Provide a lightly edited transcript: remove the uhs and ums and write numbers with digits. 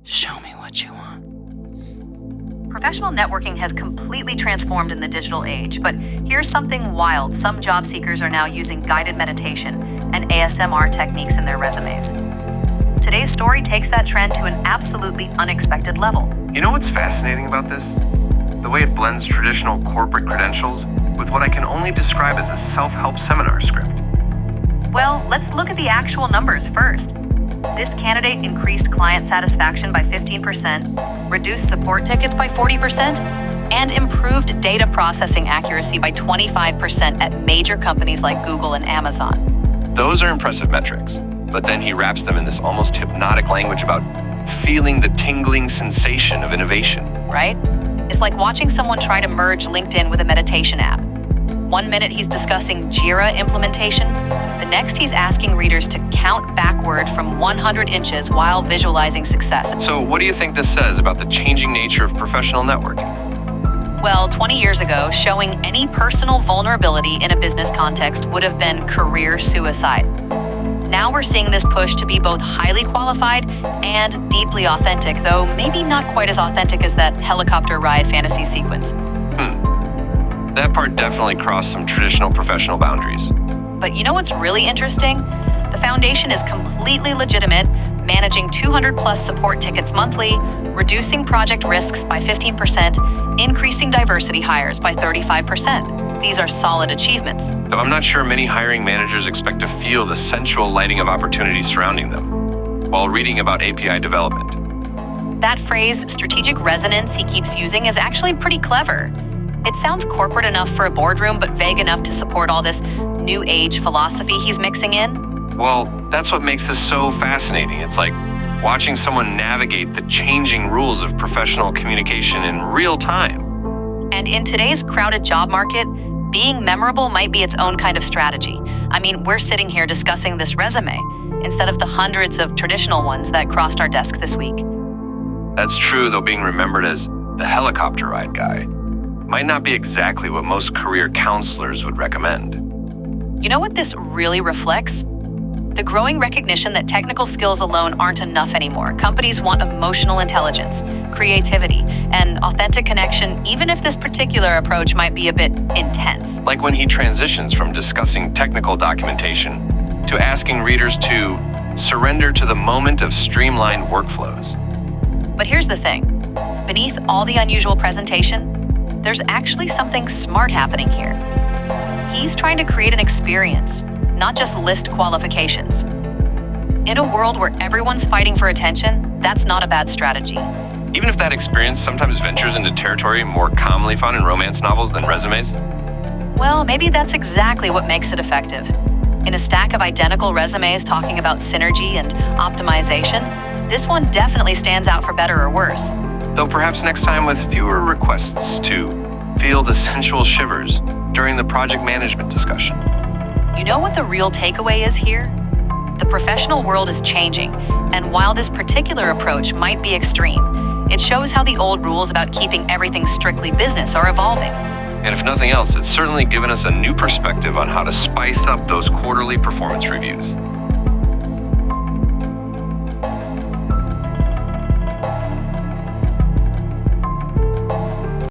Show me what you want. Professional networking has completely transformed in the digital age, but here's something wild. Some job seekers are now using guided meditation and ASMR techniques in their resumes. Today's story takes that trend to an absolutely unexpected level. You know what's fascinating about this? The way it blends traditional corporate credentials with what I can only describe as a self-help seminar script. Well, let's look at the actual numbers first. This candidate increased client satisfaction by 15%, reduced support tickets by 40%, and improved data processing accuracy by 25% at major companies like Google and Amazon. Those are impressive metrics, but then he wraps them in this almost hypnotic language about feeling the tingling sensation of innovation. Right? It's like watching someone try to merge LinkedIn with a meditation app. 1 minute he's discussing Jira implementation, the next he's asking readers to count backward from 100 inches while visualizing success. So what do you think this says about the changing nature of professional networking? Well, 20 years ago, showing any personal vulnerability in a business context would have been career suicide. Now we're seeing this push to be both highly qualified and deeply authentic, though maybe not quite as authentic as that helicopter ride fantasy sequence. That part definitely crossed some traditional professional boundaries. But you know what's really interesting? The foundation is completely legitimate, managing 200 plus support tickets monthly, reducing project risks by 15%, increasing diversity hires by 35%. These are solid achievements. Though I'm not sure many hiring managers expect to feel the sensual lighting of opportunities surrounding them while reading about API development. That phrase, strategic resonance, he keeps using is actually pretty clever. It sounds corporate enough for a boardroom, but vague enough to support all this new age philosophy he's mixing in. Well, that's what makes this so fascinating. It's like watching someone navigate the changing rules of professional communication in real time. And in today's crowded job market, being memorable might be its own kind of strategy. I mean, we're sitting here discussing this resume instead of the hundreds of traditional ones that crossed our desk this week. That's true, though being remembered as the helicopter ride guy might not be exactly what most career counselors would recommend. You know what this really reflects? The growing recognition that technical skills alone aren't enough anymore. Companies want emotional intelligence, creativity, and authentic connection, even if this particular approach might be a bit intense. Like when he transitions from discussing technical documentation to asking readers to surrender to the moment of streamlined workflows. But here's the thing. Beneath all the unusual presentation, there's actually something smart happening here. He's trying to create an experience, not just list qualifications. In a world where everyone's fighting for attention, that's not a bad strategy. Even if that experience sometimes ventures into territory more commonly found in romance novels than resumes? Well, maybe that's exactly what makes it effective. In a stack of identical resumes talking about synergy and optimization, this one definitely stands out for better or worse. Though perhaps next time with fewer requests to feel the sensual shivers during the project management discussion. You know what the real takeaway is here? The professional world is changing, and while this particular approach might be extreme, it shows how the old rules about keeping everything strictly business are evolving. And if nothing else, it's certainly given us a new perspective on how to spice up those quarterly performance reviews.